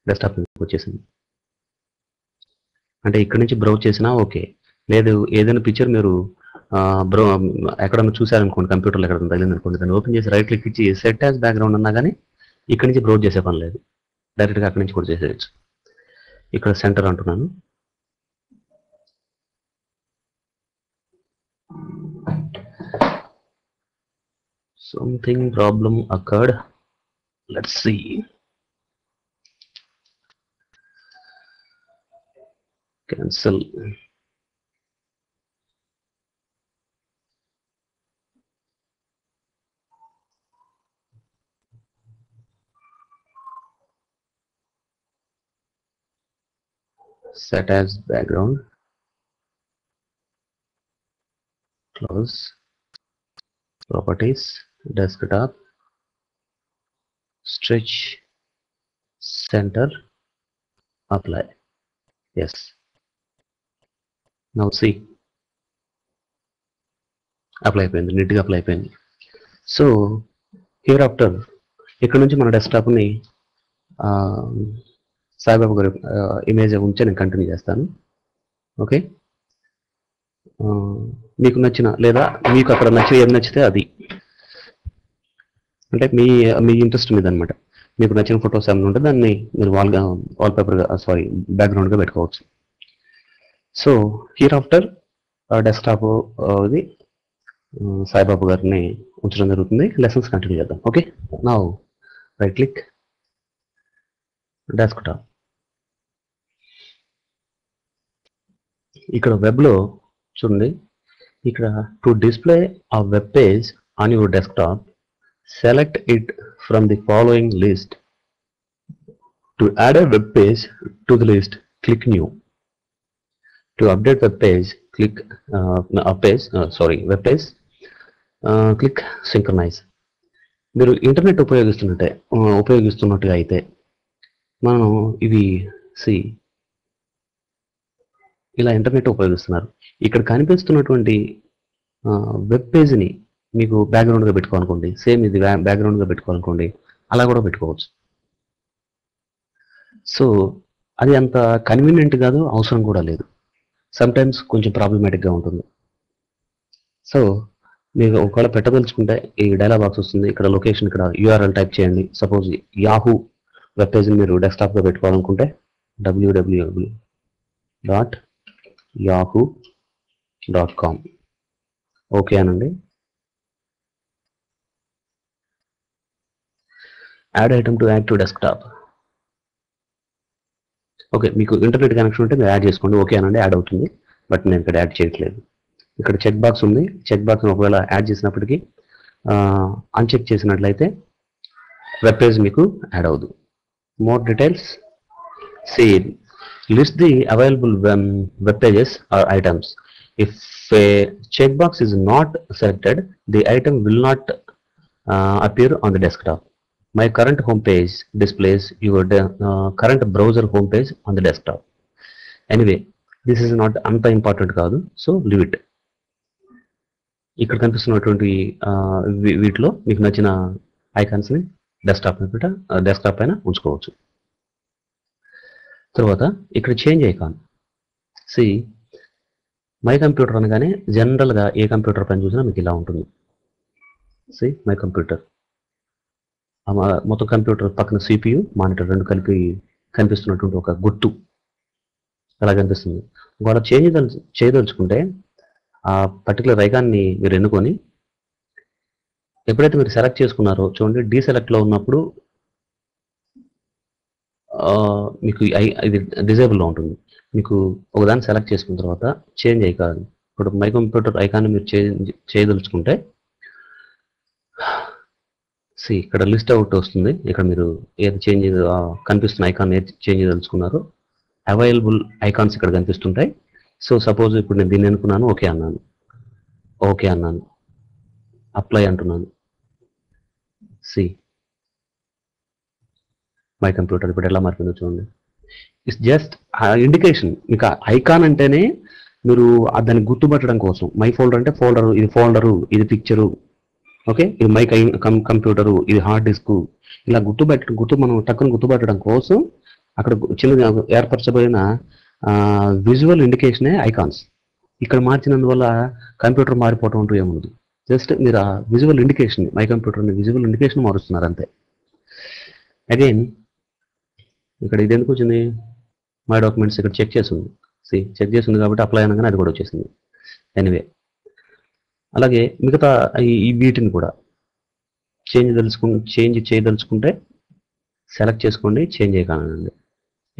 Desktop వచ్చేసింది. అంటే ఇక్కడ నుంచి బ్రౌజ్ చేసినా ఓకే, లేదు ఏదైనా పిక్చర్ మీరు ఎక్కడన్నా చూసారనుకోండి, కంప్యూటర్లో ఎక్కడ తగిలింది అనుకోండి, దాన్ని ఓపెన్ చేసి రైట్ క్లిక్ ఇచ్చి సెట్ యాజ్ బ్యాక్గ్రౌండ్ అన్నా కానీ ఇక్కడ నుంచి బ్రౌజ్ చేసే పని లేదు, డైరెక్ట్గా అక్కడి నుంచి కూడా చేసేయచ్చు. ఇక్కడ సెంటర్ అంటున్నాను. Something problem occurred. Let's see. Cancel. Set as background. Close. Properties. Desktop. Stretch. Center. Apply. Yes. Now see. Apply అయిపోయింది, నీట్గా అప్లై అయిపోయింది. సో హియర్ ఆఫ్టర్ ఇక్కడ నుంచి మన డెస్క్టాప్ని సాయిబాబా గారి ఇమేజ్ ఉంచి నేను కంటిన్యూ చేస్తాను. ఓకే, మీకు నచ్చిన లేదా మీకు అక్కడ ఏది నచ్చితే అది, అంటే మీ ఇంట్రెస్ట్ మీద అనమాట. మీకు నచ్చిన ఫొటోస్ ఏమైనా ఉంటే దాన్ని మీరు వాల్పేపర్గా బ్యాక్గ్రౌండ్గా పెట్టుకోవచ్చు. సో హియర్ ఆఫ్టర్ డెస్క్టాప్ ఇది సాయిబాబా గారిని ఉంచడం జరుగుతుంది. లెసన్స్ కంటిన్యూ చేద్దాం. Okay, now right click, desktop. ఇక్కడ వెబ్లో చూడండి, ఇక్కడ to display a web page on your desktop, select it from the following list. To add a web page to the list, click new. To update web page, click click synchronize. మీరు internet ఉపయోగిస్తున్నట్టుగా అయితే మనం ఇవి ఇలా internet ఉపయోగిస్తున్నారు. ఇక్కడ కనిపిస్తున్నటువంటి web పేజ్ని మీకు బ్యాక్గ్రౌండ్గా పెట్టుకోవాలనుకోండి, same ఇది బ్యాక్గ్రౌండ్గా పెట్టుకోవాలనుకోండి, అలా కూడా పెట్టుకోవచ్చు. సో అది అంత కన్వీనియంట్ కాదు, అవసరం కూడా లేదు. సమ్టైమ్స్ కొంచెం ప్రాబ్లమేటిక్గా ఉంటుంది. సో మీకు ఒకవేళ పెట్టదలుచుకుంటే ఈ డైలాగ్ బాక్స్ వస్తుంది. ఇక్కడ లొకేషన్, ఇక్కడ యూఆర్ఎల్ టైప్ చేయండి. సపోజ్ యాహూ వెబ్ పేజ్ని మీరు డెస్క్టాప్గా పెట్టుకోవాలనుకుంటే www.yahoo.com. ఓకే అనండి. Add item to add to desktop. Okay, మీకు ఇంటర్నెట్ కనెక్షన్ ఉంటే మీరు యాడ్ చేసుకోండి. ఓకే అనండి, యాడ్ అవుతుంది. బట్ నేను ఇక్కడ యాడ్ చేయట్లేదు. ఇక్కడ చెక్ బాక్స్ ఉంది. చెక్ బాక్స్ని ఒకవేళ యాడ్ చేసినప్పటికీ అన్చెక్ చేసినట్లయితే వెబ్ పేజ్ మీకు యాడ్ అవ్వదు. More details, see list the available web pages or items. If a checkbox is not selected, the item will not appear on the desktop. My current home page displays your current browser home page on the desktop. Anyway, this is not anta important kaadu, so leave it. ఇక్కడ కనిపిస్తున్నటువంటి వీటిలో మీకు నచ్చిన ఐకాన్స్ని desktop పైన ఉంచుకోవచ్చు. తర్వాత ఇక్కడ change icon, my computer అనగానే జనరల్గా ఏ కంప్యూటర్ పైన చూసినా మీకు ఇలా ఉంటుంది. మై కంప్యూటర్, మొత్తం కంప్యూటర్ పక్కన CPU, మానిటర్ రెండు కలిపి కనిపిస్తున్నటువంటి ఒక గుర్తు అలా కనిపిస్తుంది. ఒకవేళ చేయదలుచుకుంటే ఆ పర్టికులర్ ఐకాన్ని మీరు ఎన్నుకొని ఎప్పుడైతే మీరు సెలెక్ట్ చేసుకున్నారో చూడండి, డీసెలెక్ట్లో ఉన్నప్పుడు మీకు ఇది డిజేబుల్లో ఉంటుంది. మీకు ఒకదాన్ని సెలెక్ట్ చేసుకున్న తర్వాత చేంజ్ ఐకాన్, ఇప్పుడు మై కంప్యూటర్ ఐకాన్ని మీరు చేయదలుచుకుంటే ఇక్కడ లిస్ట్ అవుట్ వస్తుంది. ఇక్కడ మీరు ఏది చేంజ్ కనిపిస్తున్న ఐకాన్ ఏది చేంజ్ చేయదలుచుకున్నారో అవైలబుల్ ఐకాన్స్ ఇక్కడ కనిపిస్తుంటాయి. సో సపోజ్ ఇప్పుడు నేను దీన్ని అనుకున్నాను, ఓకే అన్నాను, అప్లై అంటున్నాను. మై కంప్యూటర్ ఇప్పుడు ఎలా మారిపోయిందో చూడండి. It's just indication. మీకు ఐకాన్ అంటేనే మీరు దాన్ని గుర్తుపట్టడం కోసం. మై ఫోల్డర్ అంటే ఫోల్డరు, ఇది పిక్చరు, ఓకే, ఇది మై కంప్యూటరు, ఇది హార్డ్ డిస్క్, ఇలా మనం టక్కును గుర్తుపట్టడం కోసం అక్కడ చిన్నగా ఏర్పరచబడిన విజువల్ ఇండికేషనే ఐకాన్స్. ఇక్కడ మార్చినందువల్ల కంప్యూటర్ మారిపోవటం అంటూ ఏముండదు. జస్ట్ మీరు ఆ విజువల్ ఇండికేషన్, మై కంప్యూటర్ని విజువల్ ఇండికేషన్ మారుస్తున్నారు అంతే. అగైన్ ఇక్కడ ఇది ఎందుకు వచ్చింది? మై డాక్యుమెంట్స్ ఇక్కడ చెక్ చేసింది. చెక్ చేసింది కాబట్టి అప్లై అనగానే అది కూడా వచ్చేసింది. ఎనీవే, అలాగే మిగతా ఈ వీటిని కూడా చేంజ్ చేయదలుచుకుంటే సెలెక్ట్ చేసుకోండి, చేంజ్ చేయకండి.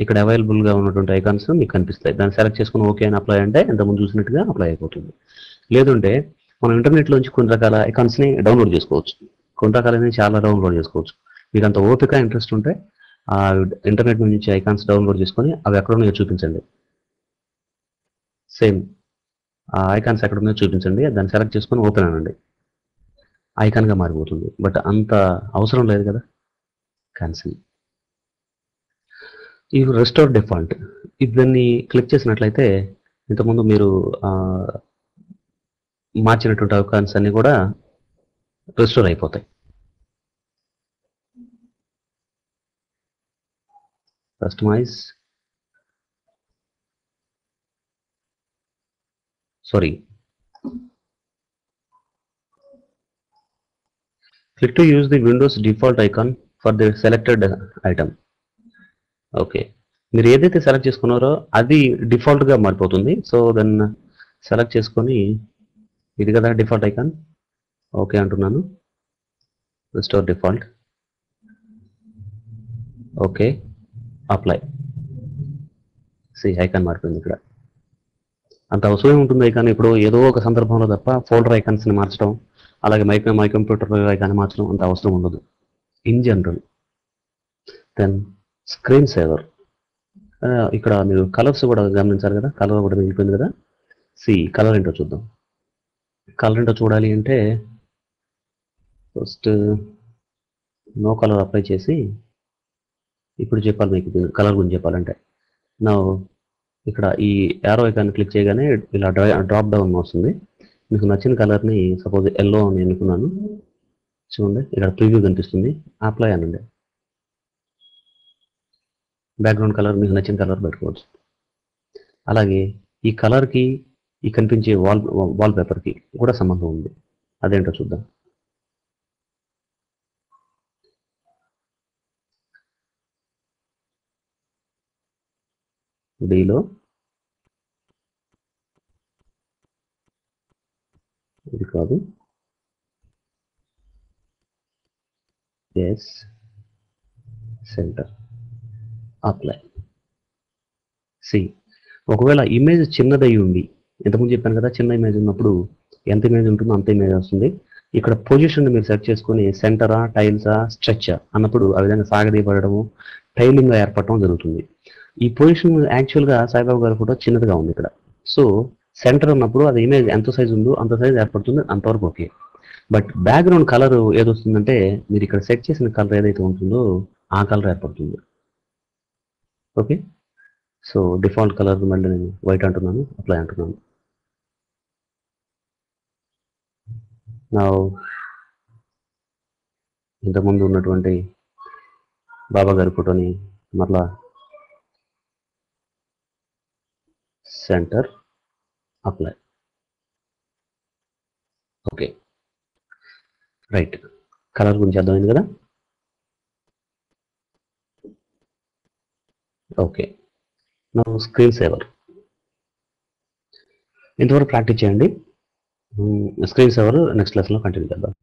ఇక్కడ అవైలబుల్గా ఉన్నటువంటి ఐకాన్స్ మీకు కనిపిస్తాయి. దాన్ని సెలెక్ట్ చేసుకుని ఓకే అని అప్లై అంటే ఇంతకుముందు చూసినట్టుగా అప్లై అయిపోతుంది. లేదంటే మనం ఇంటర్నెట్లోంచి కొన్ని రకాల ఐకాన్స్ని డౌన్లోడ్ చేసుకోవచ్చు. కొన్ని రకాలైన చాలా డౌన్లోడ్ చేసుకోవచ్చు. మీకు అంత ఓపిక ఇంట్రెస్ట్ ఉంటే ఆ ఇంటర్నెట్ నుంచి ఐకాన్స్ డౌన్లోడ్ చేసుకొని అవి ఎక్కడ ఉన్నాయో చూపించండి. సేమ్ ఆ ఐకాన్స్ ఎక్కడ ఉన్నాయో చూపించండి, దాన్ని సెలెక్ట్ చేసుకొని ఓపెన్ అనండి, ఐకాన్గా మారిపోతుంది. బట్ అంత అవసరం లేదు కదా, క్యాన్సిల్. ఈ రెస్టోర్ డిఫాల్ట్, దాన్ని క్లిక్ చేసినట్లయితే ఇంతకుముందు మీరు మార్చినటువంటి ఐకాన్స్ అన్ని కూడా రెస్టోర్ అయిపోతాయి. Customize, sorry, click to use the Windows default icon for the selected item. Okay, మీరు ఏదైతే సెలెక్ట్ చేసుకున్నారో అది డిఫాల్ట్గా మారిపోతుంది. సో దెన్ సెలెక్ట్ చేసుకొని ఇది కదా డిఫాల్ట్ ఐకాన్, ఓకే అంటున్నాను. Restore default, okay, apply. Icon మారిపోయింది. ఇక్కడ అంత అవసరం ఉంటుంది ఐకాన్ ఇప్పుడు ఏదో ఒక సందర్భంలో తప్ప ఫోల్డర్ ఐకాన్స్ని మార్చడం, అలాగే మై కంప్యూటర్ ఐకాన్ మార్చడం అంత అవసరం ఉండదు in general. Then screen saver, ఇక్కడ మీరు కలర్స్ కూడా గమనించారు కదా, కలర్ కూడా మిగిలిపోయింది కదా. కలర్ ఏంటో చూద్దాం. కలర్ ఏంటో చూడాలి అంటే ఫస్ట్ నో కలర్ అప్లై చేసి ఇప్పుడు చెప్పాలి మీకు కలర్ గురించి చెప్పాలంటే. నా ఇక్కడ ఈ యారో ఐకాన్ క్లిక్ చేయగానే ఇలా డ్రాప్ డౌన్ వస్తుంది. మీకు నచ్చిన కలర్ని సపోజ్ ఎల్లో అని అనుకున్నాను, చూడండి ఇక్కడ ప్రివ్యూ కనిపిస్తుంది, అప్లై అనండి. బ్యాక్గ్రౌండ్ కలర్ మీకు నచ్చిన కలర్ పెట్టుకోవచ్చు. అలాగే ఈ కలర్కి ఈ కనిపించే వాల్ పేపర్కి కూడా సంబంధం ఉంది, అదేంటో చూద్దాం. డీలో ఇది కాదు, ఎస్ సెంటర్, అప్లై. ఒకవేళ ఇమేజ్ చిన్నదై ఉండి, ఇంతకుముందు చెప్పాను కదా చిన్న ఇమేజ్ ఉన్నప్పుడు ఎంత ఇమేజ్ ఉంటుందో అంత ఇమేజ్ వస్తుంది. ఇక్కడ పొజిషన్ మీరు సెర్చ్ చేసుకుని సెంటరా, టైల్సా, స్ట్రెచ్చా అన్నప్పుడు ఆ విధంగా సాగదీయబడము, టైలింగ్గా ఏర్పడటం జరుగుతుంది. ఈ పొజిషన్ యాక్చువల్గా సాయిబాబు గారి ఫోటో చిన్నదిగా ఉంది ఇక్కడ. సో సెంటర్ ఉన్నప్పుడు అది ఇమేజ్ ఎంత సైజ్ ఉందో అంత సైజ్ ఏర్పడుతుంది, అంతవరకు ఓకే. బట్ బ్యాక్గ్రౌండ్ కలర్ ఏదొస్తుందంటే మీరు ఇక్కడ సెట్ చేసిన కలర్ ఏదైతే ఉంటుందో ఆ కలర్ ఏర్పడుతుంది. ఓకే, సో డిఫాల్ట్ కలర్ మళ్ళీ నేను వైట్ అంటున్నాను, అప్లై అంటున్నాను. నా ఇంతకుముందు ఉన్నటువంటి బాబా గారి ఫోటోని మరలా centre, apply. Okay, right. Colour గురించి అర్థమైంది కదా. ఓకే, నా స్క్రీన్ సేవర్ ఇంతవరకు ప్రాక్టీస్ చేయండి. స్క్రీన్ సేవర్ నెక్స్ట్ లెసన్లో కంటిన్యూ చేద్దాం.